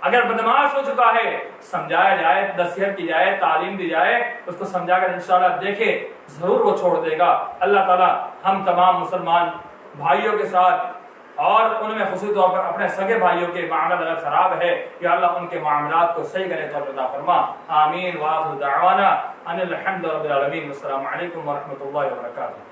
अगर बदमाश हो चुका है समझाया जाए, नसीहत की जाए, तालीम दी जाए, उसको समझाकर इंशाल्लाह देखे जरूर वो छोड़ देगा। अल्लाह ताला हम तमाम मुसलमान भाइयों के साथ और उनमें खुसूसी तौर पर अपने सगे भाइयों के मामला अगर खराब है, या अल्लाह उनके मामलात को सही करने तौर पर फरमा। आमीन। व आखिर दावाना अनिल हम्दुलिल्लाहि रब्बिल आलमीन। अस्सलामु अलैकुम व रहमतुल्लाहि व बरकातुहू।